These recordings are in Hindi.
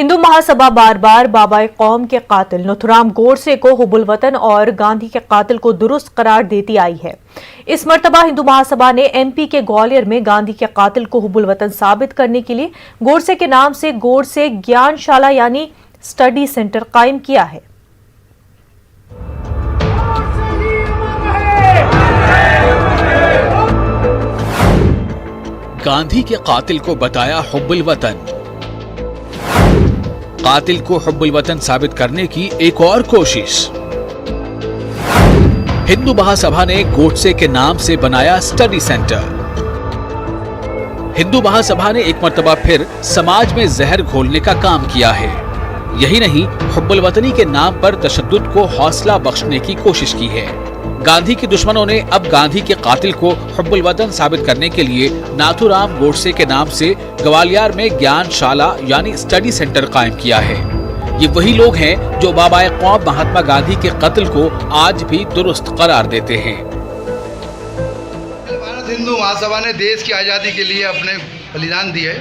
हिंदू महासभा बार बार बाबाए कौम के कातिल नथुराम गोडसे को हुब्बुल वतन और गांधी के कातिल को दुरुस्त करार देती आई है। इस मर्तबा हिंदू महासभा ने एमपी के ग्वालियर में गांधी के कातिल को हुब्बुल वतन साबित करने के लिए गोडसे के नाम से गोडसे ज्ञानशाला यानी स्टडी सेंटर कायम किया है। गांधी के कातिल को बताया हुब्बुल वतन। कातिल को हुब्बुल वतन साबित करने की एक और कोशिश। हिंदू महासभा ने गोडसे के नाम से बनाया स्टडी सेंटर। हिंदू महासभा ने एक मर्तबा फिर समाज में जहर घोलने का काम किया है। यही नहीं, हुब्बुल वतनी के नाम पर तशद्दुद को हौसला बख्शने की कोशिश की है। गांधी के दुश्मनों ने अब गांधी के कातिल को हुब्बुल वतन साबित करने के लिए नाथूराम गोडसे के नाम से ग्वालियर में ज्ञानशाला यानी स्टडी सेंटर कायम किया है। ये वही लोग हैं जो बाबाए कौम महात्मा गांधी के कत्ल को आज भी दुरुस्त करार देते हैं। भारत हिंदू महासभा ने देश की आज़ादी के लिए अपने बलिदान दिए,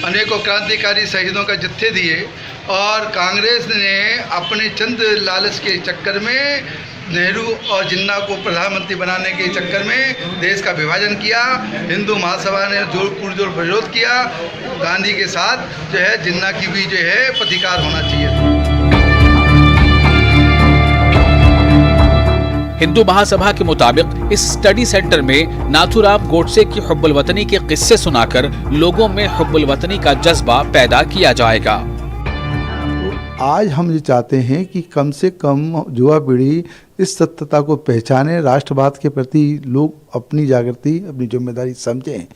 अनेकों क्रांतिकारी शहीदों का जत्थे दिए और कांग्रेस ने अपने चंद लालच के चक्कर में नेहरू और जिन्ना को प्रधानमंत्री बनाने के चक्कर में देश का विभाजन किया। हिंदू महासभा ने पुरजोर विरोध किया। गांधी के साथ जो है जिन्ना की भी जो है प्रतिकार होना चाहिए। हिंदू महासभा के मुताबिक इस स्टडी सेंटर में नाथूराम गोडसे की हुब्बुल वतनी के किस्से सुनाकर लोगों में हुब्बुल वतनी का जज्बा पैदा किया जाएगा। आज हम ये चाहते हैं कि कम से कम युवा पीढ़ी इस सत्यता को पहचाने, राष्ट्रवाद के प्रति लोग अपनी जागृति, अपनी जिम्मेदारी समझें।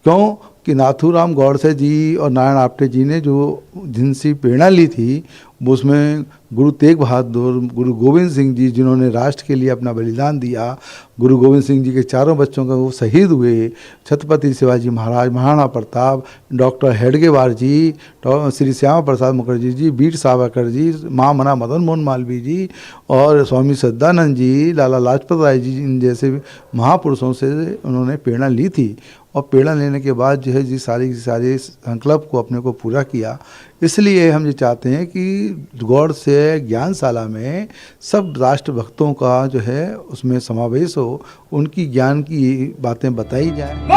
क्यों कि नाथूराम गोडसे जी और नारायण आप्टे जी ने जो जिनसे प्रेरणा ली थी, उसमें गुरु तेग बहादुर, गुरु गोविंद सिंह जी जिन्होंने राष्ट्र के लिए अपना बलिदान दिया, गुरु गोविंद सिंह जी के चारों बच्चों का वो शहीद हुए, छत्रपति शिवाजी महाराज, महाराणा प्रताप, डॉक्टर हेडगेवार जी, श्री श्यामा प्रसाद मुखर्जी जी, वीर सावरकर जी, महामना मदन मोहन मालवीय जी और स्वामी सदानंद जी, लाला लाजपत राय जी, इन जैसे महापुरुषों से उन्होंने प्रेरणा ली थी और प्रेरणा लेने के बाद जो है जी सारे संकल्प को अपने को पूरा किया। इसलिए हम ये चाहते हैं कि गोडसे ज्ञानशाला में सब राष्ट्रभक्तों का जो है उसमें समावेश हो, उनकी ज्ञान की बातें बताई जाएं।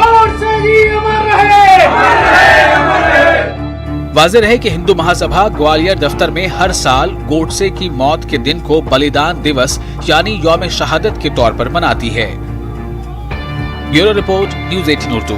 वाज़ेह है कि हिंदू महासभा ग्वालियर दफ्तर में हर साल गोडसे की मौत के दिन को बलिदान दिवस यानी यौम शहादत के तौर पर मनाती है। Bureau report, news 18 Urdu.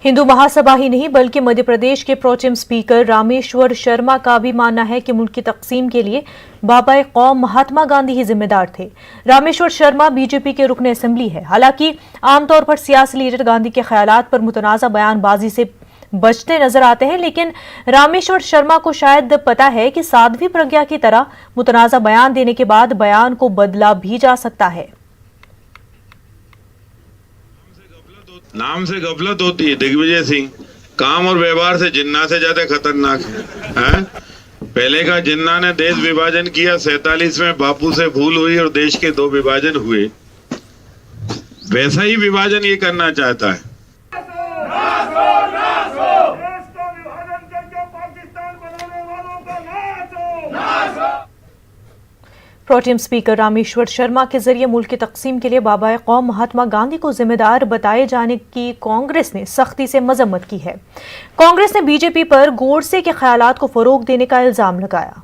Hindu Mahasabha ही नहीं बल्कि मध्य प्रदेश के प्रोटेम स्पीकर रामेश्वर शर्मा का भी मानना है कि मुल्क की तकसीम के लिए बाबाए कौम महात्मा गांधी ही जिम्मेदार थे। रामेश्वर शर्मा बीजेपी के रुकन असेंबली है। हालांकि आमतौर पर सियासी लीडर गांधी के ख्यालात पर मुतनाज़ा बयानबाजी से बचते नजर आते हैं, लेकिन रामेश्वर शर्मा को शायद पता है कि साध्वी प्रज्ञा की तरह मुतनाज़ा बयान देने के बाद बयान को बदला भी जा सकता है। नाम से गफलत होती है। दिग्विजय सिंह काम और व्यवहार से जिन्ना से ज्यादा खतरनाक है। पहले का जिन्ना ने देश विभाजन किया, 47 में बापू से भूल हुई और देश के 2 विभाजन हुए। वैसा ही विभाजन ये करना चाहता है। प्रोटेम स्पीकर रामेश्वर शर्मा के जरिए मुल्क की तकसीम के लिए बाबाए कौम महात्मा गांधी को जिम्मेदार बताए जाने की कांग्रेस ने सख्ती से मजम्मत की है। कांग्रेस ने बीजेपी पर गोडसे के ख्यालात को फरोग देने का इल्जाम लगाया।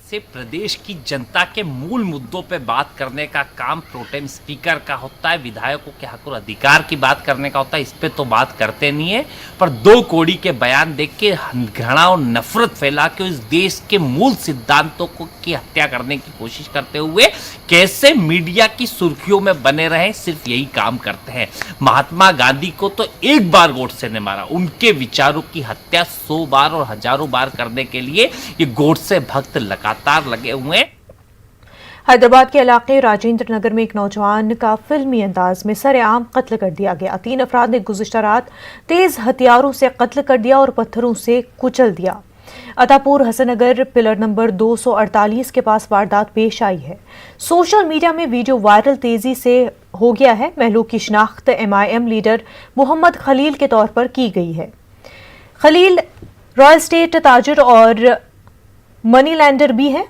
से प्रदेश की जनता के मूल मुद्दों पे बात करने का काम प्रोटेम स्पीकर का होता है। विधायकों के हक और अधिकार की बात करने का होता है। इस पे तो बात करते नहीं है, पर 2 कोड़ी के बयान देख के घृणा और नफरत फैला के इस देश के मूल सिद्धांतों को की हत्या करने की कोशिश करते हुए कैसे मीडिया की सुर्खियों में बने रहे, सिर्फ यही काम करते हैं। महात्मा गांधी को तो एक बार गोडसे ने मारा, उनके विचारों की हत्या 100 बार और हजारों बार करने के लिए ये गोडसे भक्त लगातार लगे हुए। हैदराबाद के इलाके राजेंद्र नगर में एक नौजवान का फिल्मी अंदाज में सरेआम कत्ल कर दिया गया। 3 अफराद ने गुज़िश्ता रात तेज हथियारों से कत्ल कर दिया और पत्थरों से कुचल दिया। अतापुर हसनगर पिलर नंबर 248 के पास वारदात पेश आई है। सोशल मीडिया में वीडियो वायरल तेजी से हो गया है। महलूक की शिनाख्त MIM लीडर मोहम्मद खलील के तौर पर की गई है। खलील रॉयल स्टेट ताजिर और मनी लैंडर भी है।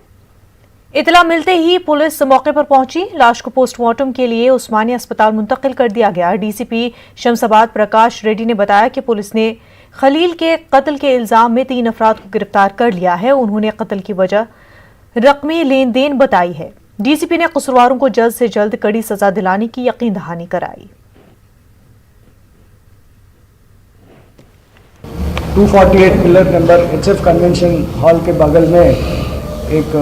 इतला मिलते ही पुलिस मौके पर पहुंची। लाश को पोस्टमार्टम के लिए उस्मानिया अस्पताल मुंतकिल कर दिया गया। डीसीपी शमसाबाद प्रकाश रेड्डी ने बताया कि पुलिस ने खलील के कत्ल के इल्जाम में 3 अफराद को गिरफ्तार कर लिया है। उन्होंने कत्ल की वजह रकमी लेन देन बताई है। डीसीपी ने कसूरवारों को जल्द से जल्द कड़ी सजा दिलाने की यकीन दहानी कराई। 248 pillar number HF convention hall के बगल में एक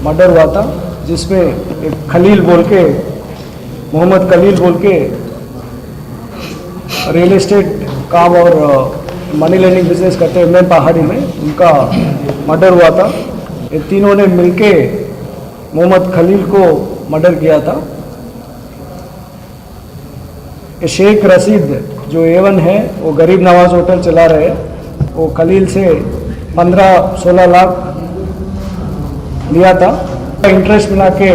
मर्डर हुआ था, जिसमें एक खलील बोल के, मोहम्मद खलील बोल के रियल एस्टेट काम और मनी लेंडिंग बिजनेस करते हैं मैं पहाड़ी में, उनका मर्डर हुआ था। ये तीनों ने मिलके मोहम्मद खलील को मर्डर किया था। ये शेख रशीद जो A1 है, वो गरीब नवाज होटल चला रहे हैं। वो खलील से 15-16 लाख लिया था। इंटरेस्ट मिला के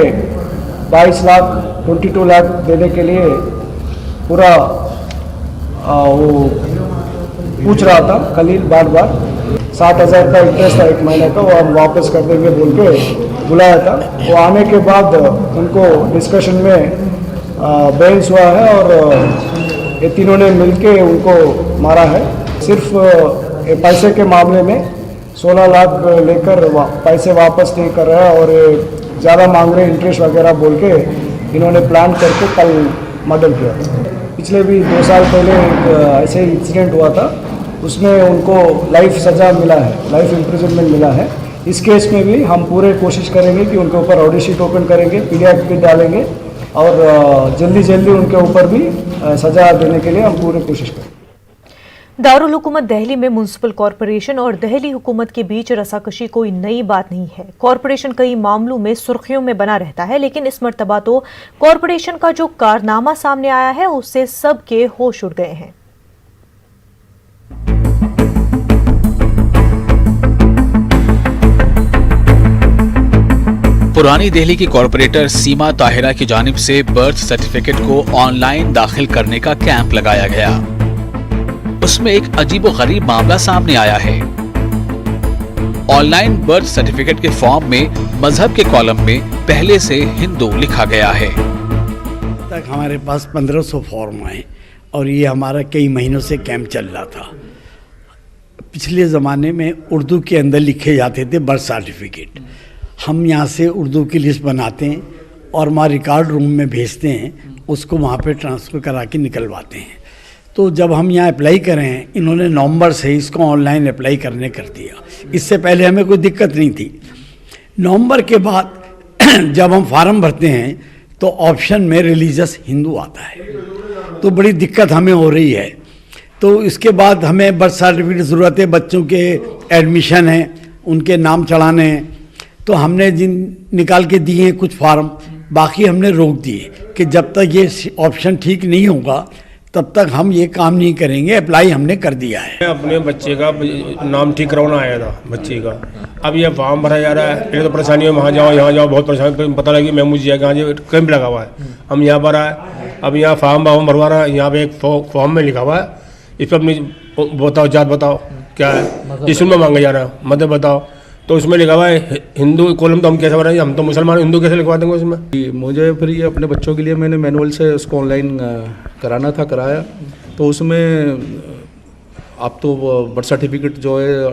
22 लाख 22 लाख देने के लिए पूरा वो पूछ रहा था खलील बार बार। 7,000 का इंटरेस्ट था 1 महीने का, वो हम वापस कर देंगे बोल के बुलाया था। वो आने के बाद उनको डिस्कशन में बेंस हुआ है और ये तीनों ने मिलके उनको मारा है। सिर्फ पैसे के मामले में 16 लाख लेकर पैसे वापस नहीं कर रहा है और ज़्यादा मांग रहे इंटरेस्ट वगैरह बोल के इन्होंने प्लान करके कल मर्डर किया था। पिछले भी 2 साल पहले एक ऐसे इंसिडेंट हुआ था, उसमें उनको लाइफ सज़ा मिला है, लाइफ इम्प्रिजनमेंट मिला है। इस केस में भी हम पूरे कोशिश करेंगे कि उनके ऊपर ऑडी शीट ओपन करेंगे, PDF भी डालेंगे और जल्दी उनके ऊपर भी सज़ा देने के लिए हम पूरी कोशिश करेंगे। दारुल हुकूमत दिल्ली में म्युनिसिपल कॉरपोरेशन और दिल्ली हुकूमत के बीच रसाकशी कोई नई बात नहीं है। कॉरपोरेशन कई मामलों में सुर्खियों में बना रहता है, लेकिन इस मर्तबा तो कॉरपोरेशन का जो कारनामा सामने आया है उससे सबके होश उड़ गए हैं। पुरानी दिल्ली की कॉरपोरेटर सीमा ताहिरा की जानिब से बर्थ सर्टिफिकेट को ऑनलाइन दाखिल करने का कैंप लगाया गया। उसमें एक अजीबोगरीब मामला सामने आया है। ऑनलाइन बर्थ सर्टिफिकेट के फॉर्म में मजहब के कॉलम में पहले से हिंदू लिखा गया है। तक हमारे पास 1500 फॉर्म आए और ये हमारा कई महीनों से कैंप चल रहा था। पिछले ज़माने में उर्दू के अंदर लिखे जाते थे बर्थ सर्टिफिकेट। हम यहाँ से उर्दू की लिस्ट बनाते हैं और वहाँ रिकॉर्ड रूम में भेजते हैं, उसको वहाँ पे ट्रांसफ़र करा के निकलवाते हैं। तो जब हम यहाँ अप्लाई करें, इन्होंने नवंबर से इसको ऑनलाइन अप्लाई करने कर दिया। इससे पहले हमें कोई दिक्कत नहीं थी। नवंबर के बाद जब हम फार्म भरते हैं तो ऑप्शन में रिलीजियस हिंदू आता है, तो बड़ी दिक्कत हमें हो रही है। तो इसके बाद हमें बर्थ सर्टिफिकेट की ज़रूरत है, बच्चों के एडमिशन है, उनके नाम चढ़ाने हैं। तो हमने जिन निकाल के दिए हैं कुछ फार्म, बाकी हमने रोक दिए कि जब तक ये ऑप्शन ठीक नहीं होगा तब तक हम ये काम नहीं करेंगे। अप्लाई हमने कर दिया है। अपने बच्चे का नाम ठीक करवाना आया था बच्चे का। अब ये फॉर्म भरा जा रहा है। पहले तो परेशानी है, वहाँ जाओ यहाँ जाओ, बहुत परेशानी। पता लगी मैं मुझे कहाँ कैंप लगा हुआ है, हम यहाँ पर आए। अब यहाँ फॉर्म भरवा रहा है। यहाँ पे एक फॉर्म में लिखा हुआ है, इस पर अपनी बताओ जात बताओ क्या है, इसमें मांगा जा रहा है मदद बताओ। तो उसमें लिखा हुआ है हिंदू कॉलम, तो हम कैसे बनाएंगे, हम तो मुसलमान, हिंदू कैसे लिखवा देंगे उसमें। मुझे फिर ये अपने बच्चों के लिए मैंने मैनुअल से उसको ऑनलाइन कराना था, कराया। तो उसमें आप तो बर्थ सर्टिफिकेट जो है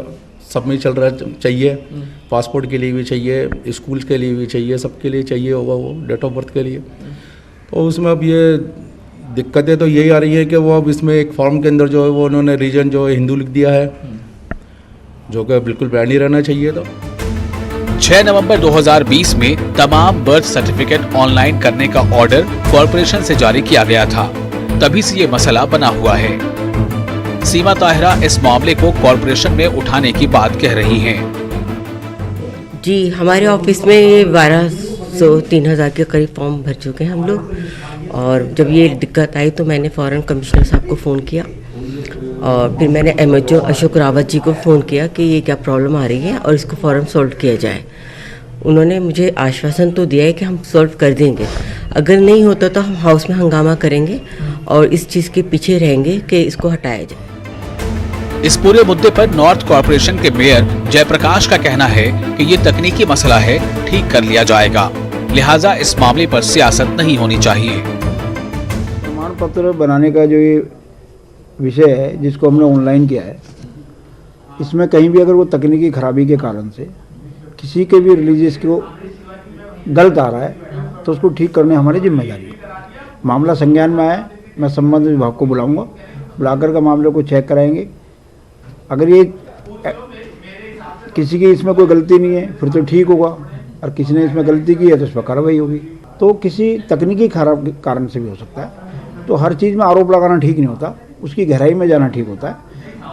सब में चल रहा है, चाहिए, पासपोर्ट के लिए भी चाहिए, स्कूल के लिए भी चाहिए, सबके लिए चाहिए होगा वो, डेट ऑफ बर्थ के लिए। तो उसमें अब ये दिक्कतें तो यही आ रही है कि वो अब इसमें एक फॉर्म के अंदर जो है वो उन्होंने रीजन जो है हिंदू लिख दिया है, जो कि बिल्कुल बैन ही रहना चाहिए था। 6 नवंबर 2020 में तमाम बर्थ सर्टिफिकेट ऑनलाइन करने का ऑर्डर कॉरपोरेशन से जारी किया गया था। तभी से ये मसला बना हुआ है। सीमा ताहिरा इस मामले को कॉरपोरेशन में उठाने की बात कह रही हैं। जी, हमारे ऑफिस में ये 1200-3000 के करीब फॉर्म भर चुके हैं हम लोग। और जब ये दिक्कत आई तो मैंने फ़ौरन कमिश्नर साहब को फ़ोन किया और फिर मैंने MHO अशोक रावत जी को फ़ोन किया कि ये क्या प्रॉब्लम आ रही है और इसको फ़ौरन सॉल्व किया जाए। उन्होंने मुझे आश्वासन तो दिया है कि हम सॉल्व कर देंगे। अगर नहीं होता तो हम हाउस में हंगामा करेंगे और इस चीज़ के पीछे रहेंगे कि इसको हटाया जाए। इस पूरे मुद्दे पर नॉर्थ कॉरपोरेशन के मेयर जयप्रकाश का कहना है कि ये तकनीकी मसला है, ठीक कर लिया जाएगा, लिहाजा इस मामले पर सियासत नहीं होनी चाहिए। प्रमाण पत्र बनाने का जो ये विषय है जिसको हमने ऑनलाइन किया है, इसमें कहीं भी अगर वो तकनीकी खराबी के कारण से किसी के भी रिलीजियस को गलत आ रहा है तो उसको ठीक करने हमारी जिम्मेदारी है। मामला संज्ञान में आया, मैं संबंधित विभाग को बुलाऊंगा, बुलाकर का मामले को चेक कराएंगे। अगर ये किसी की इसमें कोई गलती नहीं है फिर तो ठीक होगा, और किसी ने इसमें गलती की है तो इस पर कार्रवाई होगी। तो किसी तकनीकी खराब कारण से भी हो सकता है। तो हर चीज़ में आरोप लगाना ठीक नहीं होता, उसकी गहराई में जाना ठीक होता है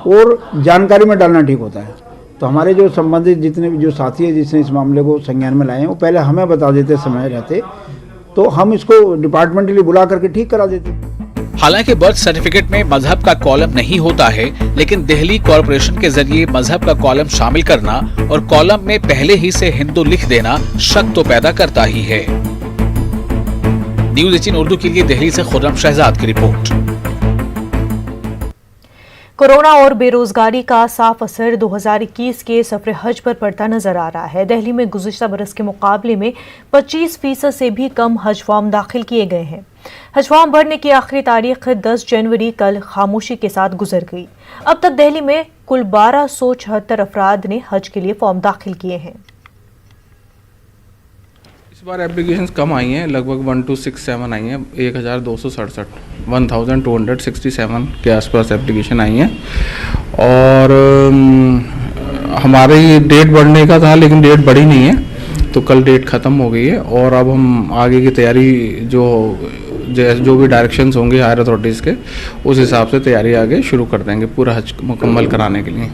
और जानकारी में डालना ठीक होता है। तो हमारे जो संबंधित जितने भी जो साथी हैं जिसने इस मामले को संज्ञान में लाए हैं वो पहले हमें बता देते समय रहते तो हम इसको डिपार्टमेंटली बुला करके ठीक करा देते। हालांकि बर्थ सर्टिफिकेट में मजहब का कॉलम नहीं होता है, लेकिन दिल्ली कॉरपोरेशन के जरिए मजहब का कॉलम शामिल करना और कॉलम में पहले ही से हिंदू लिख देना शक तो पैदा करता ही है। न्यूज़ 18 उर्दू के लिए दिल्ली से खुर्रम शहजाद की रिपोर्ट। कोरोना और बेरोजगारी का साफ असर 2021 के सफर हज पर पड़ता नजर आ रहा है। दिल्ली में गुज़िश्ता बरस के मुकाबले में 25% से भी कम हज फॉर्म दाखिल किए गए हैं। हज फॉर्म भरने की आखिरी तारीख 10 जनवरी कल खामोशी के साथ गुजर गई। अब तक दिल्ली में कुल 1276 अफराद ने हज के लिए फॉर्म दाखिल किए हैं। इस बार एप्लीकेशंस कम आई हैं, लगभग 1267 आई हैं, 1267 1267 के आसपास एप्लीकेशन आई हैं। और हमारी डेट बढ़ने का था लेकिन डेट बढ़ी नहीं है, तो कल डेट ख़त्म हो गई है और अब हम आगे की तैयारी जो भी डायरेक्शंस होंगे हायर अथॉरिटीज़ के, उस हिसाब से तैयारी आगे शुरू कर देंगे पूरा हज मुकम्मल कराने के लिए।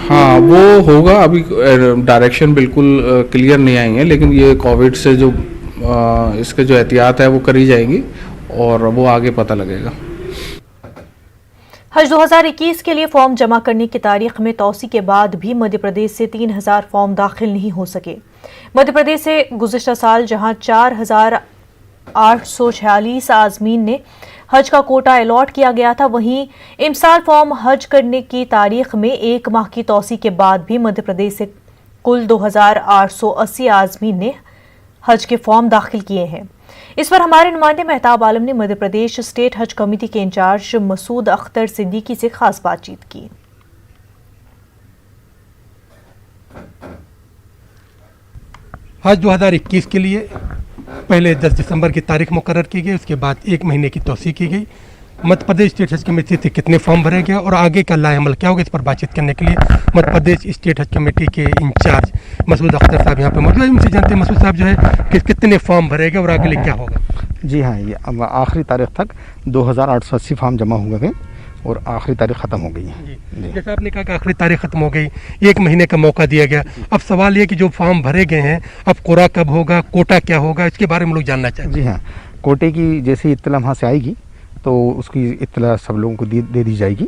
हाँ, वो होगा। अभी डायरेक्शन बिल्कुल क्लियर नहीं आई है, लेकिन ये कोविड से जो इसके जो एहतियात है वो करी जाएगी और वो आगे पता लगेगा। हज 2021 के लिए फॉर्म जमा करने की तारीख में तौसी के बाद भी मध्य प्रदेश से 3000 फॉर्म दाखिल नहीं हो सके। मध्य प्रदेश से गुज़िश्ता साल जहां 4846 आज़मीन ने हज का कोटा अलॉट किया गया था, वहीं इमसाल फॉर्म हज करने की तारीख में एक माह की तौसी के बाद भी मध्य प्रदेश से कुल 2880 आज़मीन ने हज के फॉर्म दाखिल किए हैं। इस पर हमारे नुमाइंदे मेहताब आलम ने मध्य प्रदेश स्टेट हज कमेटी के इंचार्ज मसूद अख्तर सिद्दीकी से खास बातचीत की। हज 2021 के लिए पहले 10 दिसंबर की तारीख मुकर्रर की गई, उसके बाद 1 महीने की तौसीह की गई। मध्य प्रदेश स्टेट हज कमेटी से कितने फॉर्म भरे गए और आगे का लाएअमल क्या होगा, इस पर बातचीत करने के लिए मध्य प्रदेश स्टेट हज कमेटी के इंचार्ज मसूद अख्तर साहब यहाँ पे मौजूद है। उनसे जानते हैं मसूद साहब जो है कि कितने फॉर्म भरे गए और आगे लिए क्या होगा। जी हाँ, ये अब आखिरी तारीख तक 2880 फॉर्म जमा हुए हैं और आखिरी तारीख ख़त्म हो गई है। जैसा आपने कहा कि आखिरी तारीख ख़त्म हो गई, 1 महीने का मौका दिया गया। अब सवाल ये कि जो फॉर्म भरे गए हैं, अब कोरा कब होगा, कोटा क्या होगा, इसके बारे में लोग जानना चाहते हैं। जी हाँ, कोटे की जैसे इत्तला वहाँ से आएगी तो उसकी इत्तला सब लोगों को दे दी जाएगी,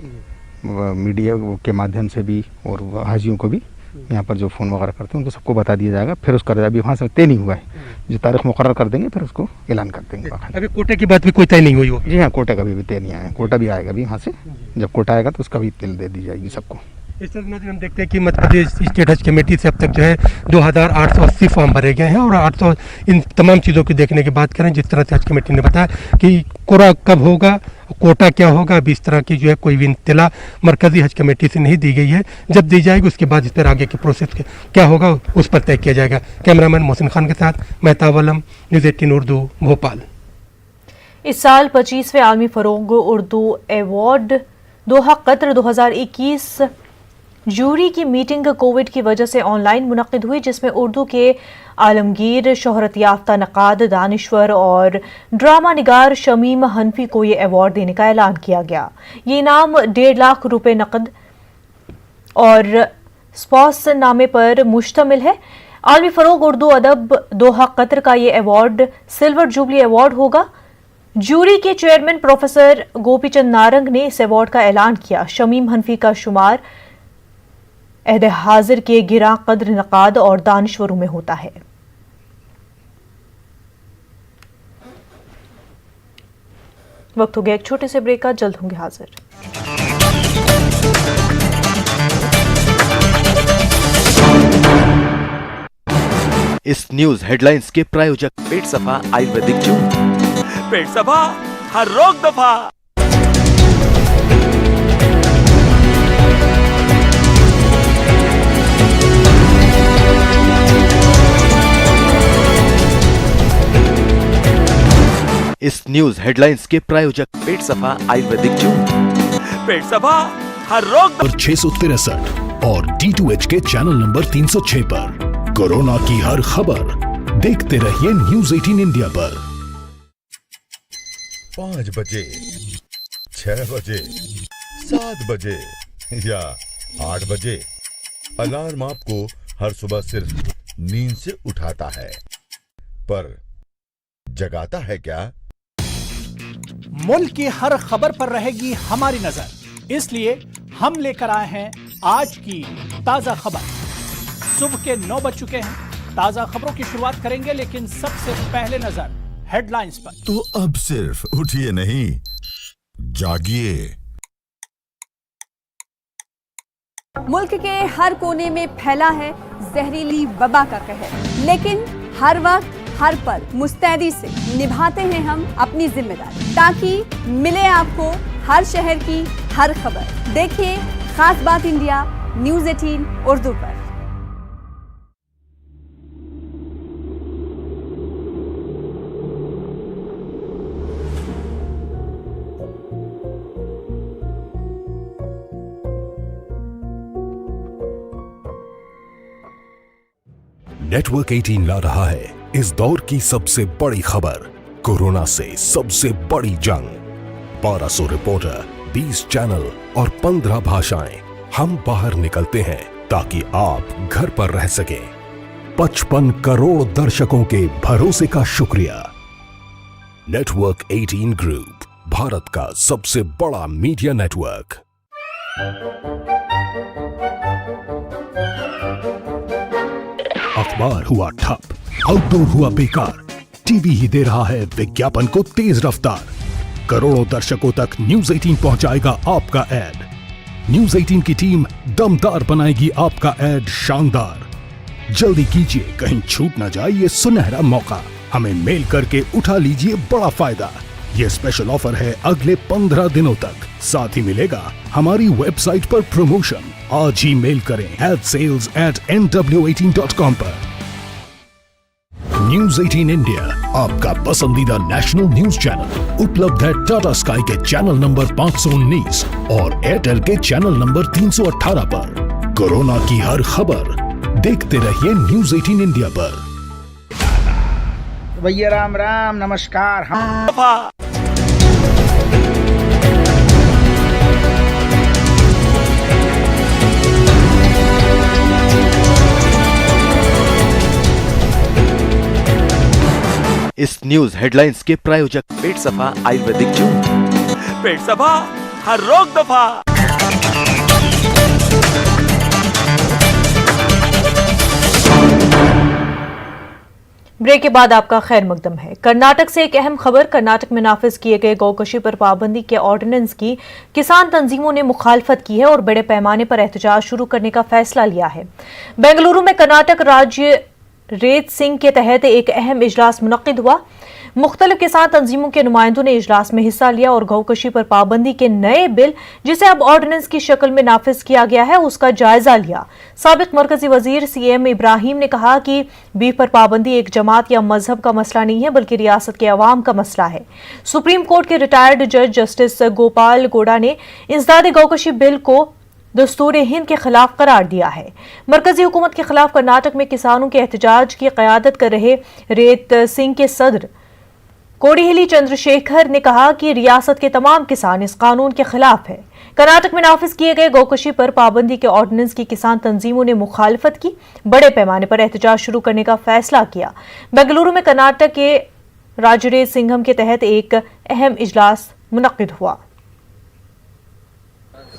मीडिया के माध्यम से भी और हाजियों को भी। यहाँ पर जो फ़ोन वगैरह करते हैं उनको सबको बता दिया जाएगा। फिर उसका अभी वहाँ से तय नहीं हुआ है, जो तारीख मुकर्रर कर देंगे फिर उसको ऐलान कर देंगे। अभी कोटे की बात भी कोई तय नहीं हुई होगी। जी हाँ, कोटा का भी तय नहीं आया, कोटा भी आएगा अभी वहाँ से। जब कोटा आएगा तो उसका भी तय दे दी जाएगी सबको। इस तरह हम देखते हैं कि मध्य प्रदेश स्टेट हज कमेटी से अब तक जो है 2880 फॉर्म भरे गए हैं और 800 इन तमाम चीज़ों की देखने की बात करें, जिस तरह से हज कमेटी ने बताया कि कोरा कब होगा, कोटा क्या होगा, अभी इस तरह की जो है कोई भी इत्तला मरकजी हज कमेटी से नहीं दी गई है। जब दी जाएगी उसके बाद इस पर आगे की प्रोसेस क्या होगा उस पर तय किया जाएगा। कैमरामैन मोहसिन खान के साथ मेहताब आलम, न्यूज़ 18 उर्दू, भोपाल। इस साल 25वें Aalmi Farogh Urdu award Doha Qatar 2021 jury की मीटिंग कोविड की वजह से ऑनलाइन मुनक़िद हुई, जिसमें उर्दू के आलमगीर, शोहरत याफ्ता नक़ाद, दानिश्वर और ड्रामा निगार शमीम हनफी को ये अवार्ड देने का ऐलान किया गया। ये इनाम 1.5 लाख रुपए नकद और स्पॉस नामे पर मुश्तमिल है। आलमी फ़रोग़ उर्दू अदब दोहा कतर का ये अवार्ड सिल्वर जुबली अवार्ड होगा। जूरी के चेयरमैन प्रोफेसर गोपीचंद नारंग ने इस अवार्ड का ऐलान किया। शमीम हनफी का शुमार अहद हाजिर के गिरा कद्र नक़ाद और दानिश्वरों में होता है। वक्त हो गया एक छोटे से ब्रेक का, जल्द होंगे हाजिर। इस न्यूज हेडलाइंस के प्रायोजक पेट सफा आयुर्वेदिक चूर्ण। पेट सफा, हर रोग दफा। इस न्यूज हेडलाइंस के प्रायोजक पेट सफा आयुर्वेदिक चूर्ण। पेट सफा, हर रोग 663 और D2H के चैनल नंबर 306 पर कोरोना की हर खबर देखते रहिए न्यूज 18 इंडिया पर। 5 बजे, 6 बजे, 7 बजे या 8 बजे, अलार्म आपको हर सुबह सिर्फ नींद से उठाता है, पर जगाता है क्या? मुल्क की हर खबर पर रहेगी हमारी नजर, इसलिए हम लेकर आए हैं आज की ताजा खबर। सुबह के 9 बज चुके हैं। ताजा खबरों की शुरुआत करेंगे, लेकिन सबसे पहले नजर हेडलाइंस पर। तो अब सिर्फ उठिए नहीं, जागिए। मुल्क के हर कोने में फैला है जहरीली वबा का कहर, लेकिन हर वक्त हर पल मुस्तैदी से निभाते हैं हम अपनी जिम्मेदारी, ताकि मिले आपको हर शहर की हर खबर। देखिए खास बात इंडिया न्यूज़ 18 उर्दू पर। नेटवर्क 18 ला रहा है इस दौर की सबसे बड़ी खबर, कोरोना से सबसे बड़ी जंग। 1200 रिपोर्टर, 20 चैनल और 15 भाषाएं। हम बाहर निकलते हैं ताकि आप घर पर रह सकें। 55 करोड़ दर्शकों के भरोसे का शुक्रिया। नेटवर्क 18 ग्रुप, भारत का सबसे बड़ा मीडिया नेटवर्क। अखबार हुआ ठप, आउटडोर हुआ बेकार, टीवी ही दे रहा है विज्ञापन को तेज रफ्तार। करोड़ों दर्शकों तक न्यूज 18 पहुंचाएगा आपका ऐड। न्यूज 18 की टीम दमदार बनाएगी आपका ऐड शानदार। जल्दी कीजिए, कहीं छूट ना जाए ये सुनहरा मौका। हमें मेल करके उठा लीजिए बड़ा फायदा। ये स्पेशल ऑफर है अगले 15 दिनों तक। साथ ही मिलेगा हमारी वेबसाइट पर प्रमोशन। आज ही मेल करें adsales@nw18.com पर। न्यूज 18 इंडिया, आपका पसंदीदा नेशनल न्यूज चैनल, उपलब्ध है टाटा स्काई के चैनल नंबर 519 और एयरटेल के चैनल नंबर 318 पर। कोरोना की हर खबर देखते रहिए न्यूज 18 इंडिया पर। भैया राम राम, नमस्कार। इस न्यूज हेडलाइंस के प्रायोजक पेट सफा आयुर्वेदिक चूर्ण। पेट सफा, हर रोग दफा। ब्रेक के बाद आपका खैर मकदम है। कर्नाटक से एक अहम खबर। कर्नाटक में नाफिज किए गए गौकशी पर पाबंदी के ऑर्डिनेंस की किसान तंजीमों ने मुखालफत की है और बड़े पैमाने पर एहतजाज शुरू करने का फैसला लिया है। बेंगलुरु में कर्नाटक राज्य रेत सिंह के तहत एक अहम इजलास मुनक्किद हुआ। मुख्तलिफ किसान तंजीमों के नुमाइंदों ने इजलास में हिस्सा लिया और गौकशी पर पाबंदी के नए बिल, जिसे अब ऑर्डिनेंस की शक्ल में नाफिज किया गया है, उसका जायजा लिया। साबिक मरकजी वजीर CM इब्राहिम ने कहा कि बीफ पर पाबंदी एक जमात या मजहब का मसला नहीं है, बल्कि रियासत के अवाम का मसला है। सुप्रीम कोर्ट के रिटायर्ड जज जस्टिस गोपाल गोड़ा ने इंसदाद गौकशी बिल को दस्तूर हिंद के खिलाफ करार दिया है। मरकजी हुकूमत के खिलाफ कर्नाटक में किसानों के एहतजाज की क़यादत कर रहे रेत सिंह के सदर कोडिहिली चंद्रशेखर ने कहा कि रियासत के तमाम किसान इस कानून के खिलाफ है। कर्नाटक में नाफिज किए गए गौकशी पर पाबंदी के ऑर्डिनेंस की किसान तंजीमों ने मुखालफत की, बड़े पैमाने पर एहतजाज शुरू करने का फैसला किया। बेंगलुरु में कर्नाटक के राजरेत सिंघम के तहत एक अहम इजलास मुनक्किद हुआ।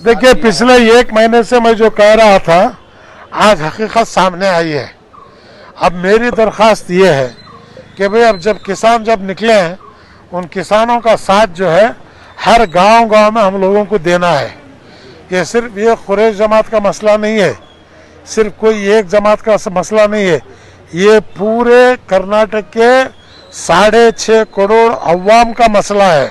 देखिए, पिछले 1 महीने से मैं जो कह रहा था, आज हकीकत सामने आई है। अब मेरी दरख्वास्त ये है कि भाई अब जब किसान निकले हैं, उन किसानों का साथ जो है हर गांव-गांव में हम लोगों को देना है। ये सिर्फ ये कुरैश जमात का मसला नहीं है, सिर्फ कोई एक जमात का मसला नहीं है, ये पूरे कर्नाटक के 6.5 करोड़ अवाम का मसला है,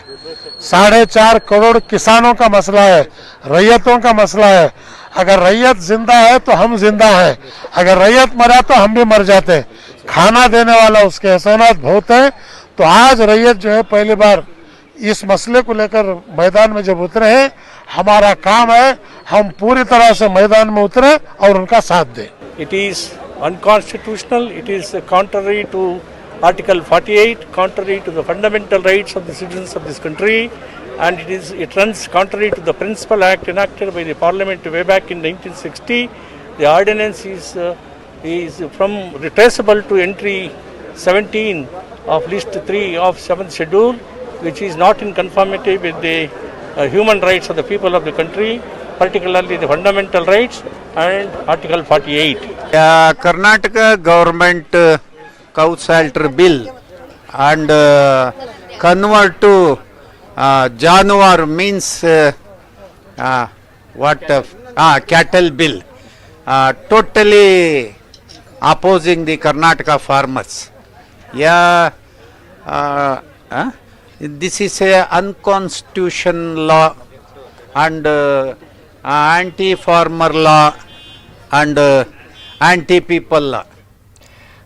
4.5 करोड़ किसानों का मसला है, रैयतों का मसला है। अगर रैयत जिंदा है तो हम जिंदा हैं, अगर रैयत मरा तो हम भी मर जाते हैं। खाना देने वाला उसके एहसानात बहुत हैं। तो आज रैयत जो है पहली बार इस मसले को लेकर मैदान में जब उतरे हैं, हमारा काम है हम पूरी तरह से मैदान में उतरे और उनका साथ दें। It is unconstitutional, it is contrary to Article 48, contrary to the fundamental rights of the citizens of this country, and it runs contrary to the Principal Act enacted by the Parliament way back in 1960. The ordinance is from retraceable to entry 17 of List 3 of 7th Schedule, which is not in conformity with the human rights of the people of the country, particularly the fundamental rights and Article 48. Karnataka government could bill and convert to Januar means cattle bill, totally opposing the Karnataka farmers. This is a unconstitutional law and anti-farmer law and anti-people law.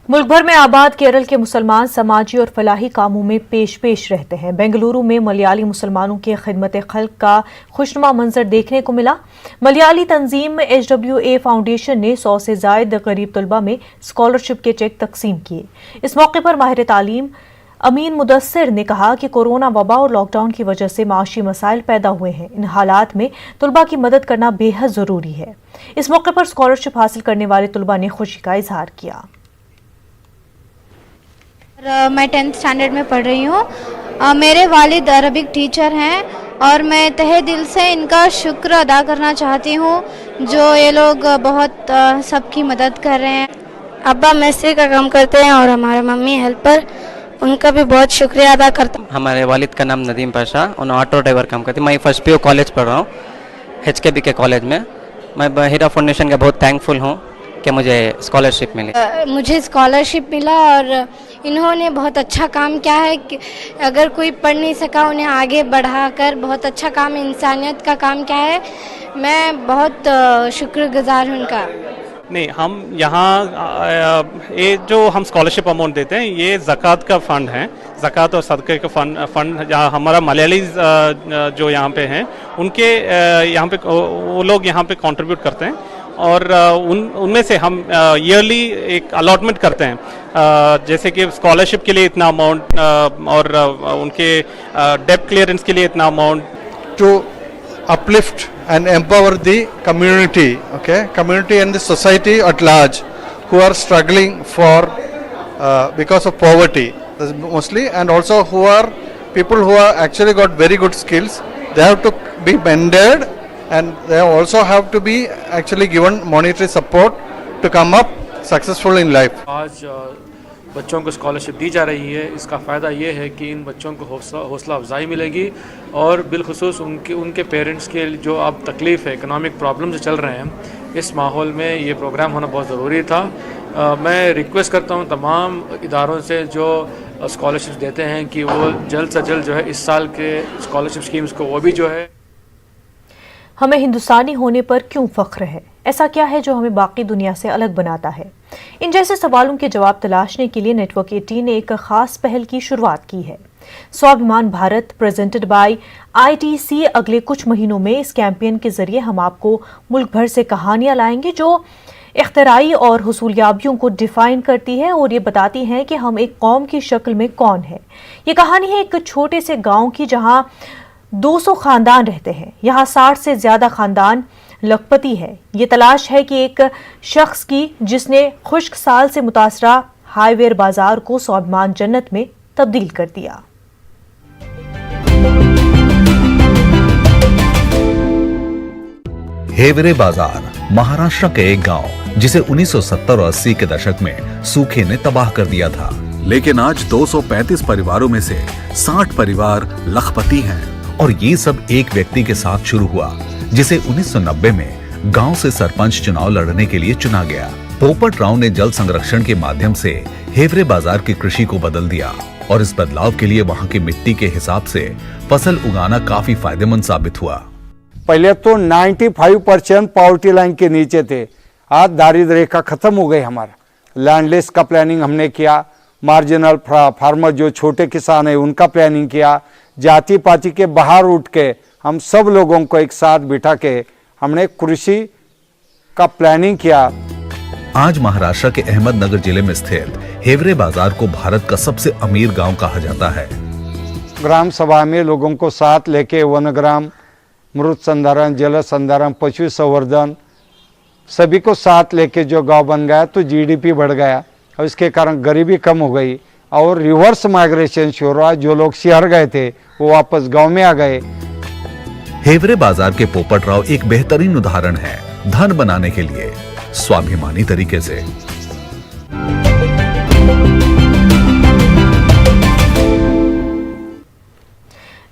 मुल्क भर में आबाद केरल के मुसलमान समाजी और फलाही कामों में पेश रहते हैं। बेंगलुरु में मलयाली मुसलमानों के खिदमत खल्क का खुशनुमा मंजर देखने को मिला। मलयाली तंजीम HWA फाउंडेशन ने 100 से जायद गरीब तलबा में स्कॉलरशिप के चेक तकसीम किए। इस मौके पर माहिर तालीम अमीन मुदस्सिर ने कहा कि कोरोना वबा और लॉकडाउन की वजह से माशी मसाइल पैदा हुए हैं। इन हालात में तलबा की मदद करना बेहद ज़रूरी है। इस मौके पर स्कॉलरशिप हासिल करने वाले तलबा ने खुशी का इजहार किया। मैं 10th स्टैंडर्ड में पढ़ रही हूँ। मेरे वालिद अरबिक टीचर हैं और मैं तहे दिल से इनका शुक्र अदा करना चाहती हूँ जो ये लोग बहुत सबकी मदद कर रहे हैं। अब्बा मिस्त्री का काम करते हैं और हमारे मम्मी हेल्पर, उनका भी बहुत शुक्रिया अदा करता हूँ। हमारे वालिद का नाम नदीम पाशा, उन्हें ऑटो ड्राइवर काम करती। मैं फर्स्ट PU कॉलेज पढ़ रहा हूँ, HKB के कॉलेज में। मैं हीरा फाउंडेशन का बहुत थैंकफुल हूँ कि मुझे स्कॉलरशिप मिली। मुझे स्कॉलरशिप मिला और इन्होंने बहुत अच्छा काम किया है कि अगर कोई पढ़ नहीं सका उन्हें आगे बढ़ाकर बहुत अच्छा काम, इंसानियत का काम किया है। मैं बहुत शुक्रगुजार हूँ उनका। नहीं, हम यहाँ ये जो हम स्कॉलरशिप अमाउंट देते हैं ये ज़कात का फ़ंड है, ज़कात और सदक़े का फ़ंड जहाँ हमारा मलयाली जो यहाँ पे हैं उनके यहाँ पे वो लोग यहाँ पे कंट्रीब्यूट करते हैं और उनमें से हम ईयरली एक अलॉटमेंट करते हैं, जैसे कि स्कॉलरशिप के लिए इतना अमाउंट और उनके डेब्ट क्लियरेंस के लिए इतना amount. To uplift and empower the community, community and the society at large who are struggling for because of poverty mostly, and also who are people who are actually got very good skills. They have to be mentored and they also have to be actually given monetary support to come up successful in life. आज बच्चों को स्कॉलरशिप दी जा रही है। इसका फ़ायदा ये है कि इन बच्चों को हौसला अफजाई मिलेगी और बिलखुसूस उनके पेरेंट्स के जो अब तकलीफ़ है, इकनॉमिक प्रॉब्लम जो चल रहे हैं, इस माहौल में ये प्रोग्राम होना बहुत ज़रूरी था। मैं रिक्वेस्ट करता हूँ तमाम इदारों से जो स्कॉलरशिप देते हैं कि वो जल्द से जल्द जो है इस साल के स्कॉलरशिप स्कीम्स को वो भी जो है। हमें हिंदुस्तानी होने पर क्यों फ़ख्र है? ऐसा क्या है जो हमें बाकी दुनिया से अलग बनाता है? इन जैसे सवालों के जवाब तलाशने के लिए नेटवर्क 18 ने एक खास पहल की शुरुआत की है। स्वाभिमान भारत प्रेजेंटेड बाय ITC अगले कुछ महीनों में इस कैंपेन के जरिए हम आपको मुल्क भर से कहानियां लाएंगे जो इख्तराई और हुसूलियाबियों को डिफाइन करती है और ये बताती हैं कि हम एक कौम की शक्ल में कौन है। ये कहानी है एक छोटे से गाँव की जहाँ 200 खानदान रहते हैं। यहाँ 60 से ज्यादा खानदान लखपति है। ये तलाश है कि एक शख्स की जिसने खुश्क साल से मुतासरा हाईवेयर बाजार को स्वाभिमान जन्नत में तब्दील कर दिया। हेवरे बाजार महाराष्ट्र के एक गांव जिसे 1970 और 80 के दशक में सूखे ने तबाह कर दिया था, लेकिन आज 235 परिवारों में से 60 परिवार लखपति हैं और ये सब एक व्यक्ति के साथ शुरू हुआ जिसे 1990 में गांव से सरपंच चुनाव लड़ने के लिए चुना गया। पोपट राव ने जल संरक्षण के माध्यम से हेवरे बाजार की कृषि को बदल दिया और इस बदलाव के लिए वहां की मिट्टी के हिसाब से फसल उगाना काफी फायदेमंद साबित हुआ। पहले तो 95% पॉवर्टी लाइन के नीचे थे, आज दारिद्र्य रेखा खत्म हो गई। हमारा लैंडलेस का प्लानिंग हमने किया, मार्जिनल फार्मर जो छोटे किसान है उनका प्लानिंग किया, जाति पाति के बाहर उठ के हम सब लोगों को एक साथ बिठा के हमने कृषि का प्लानिंग किया। आज महाराष्ट्र के अहमदनगर जिले में स्थित हेवरे बाजार को भारत का सबसे अमीर गांव कहा जाता है। ग्राम सभा में लोगों को साथ लेके वनग्राम, मृत संधारण, जल संधारण, पशु संवर्धन सभी को साथ लेके जो गांव बन गया तो जीडीपी बढ़ गया और इसके कारण गरीबी कम हो गई और रिवर्स माइग्रेशन शुरू हुआ। जो लोग शहर गए थे वो वापस गांव में आ गए। हेवरे बाजार के पोपट राव एक बेहतरीन उदाहरण है धन बनाने के लिए स्वाभिमानी तरीके से।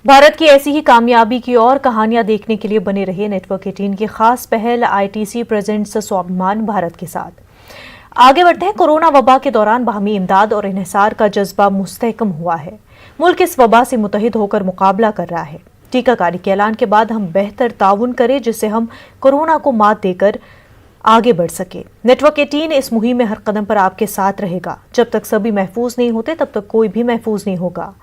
भारत की ऐसी ही कामयाबी की और कहानियां देखने के लिए बने रहे नेटवर्क 18 की खास पहल आईटीसी प्रेजेंट्स स्वाभिमान भारत के साथ। आगे बढ़ते हैं। कोरोना वबा के दौरान बाहमी इमदाद और इन्हिसार का जज्बा मुस्तहकम हुआ है। मुल्क इस वबा से मुत्तहिद होकर मुकाबला कर रहा है। टीकाकारी के ऐलान के बाद हम बेहतर ताउन करें जिससे हम कोरोना को मात देकर आगे बढ़ सके। नेटवर्क 18 इस मुहिम में हर कदम पर आपके साथ रहेगा। जब तक सभी महफूज नहीं होते तब तक कोई भी महफूज नहीं होगा।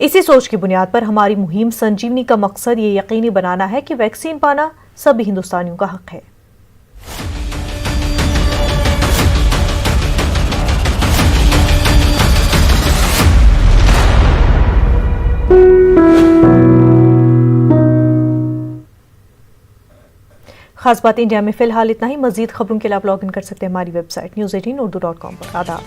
इसी सोच की बुनियाद पर हमारी मुहिम संजीवनी का मकसद ये यकीनी बनाना है कि वैक्सीन पाना सभी हिंदुस्तानियों का हक है। खास बात इंडिया में फिलहाल इतना ही। मजीद खबरों के लिए आप लॉग इन कर सकते हैं हमारी वेबसाइट news18urdu.com पर। आदाब।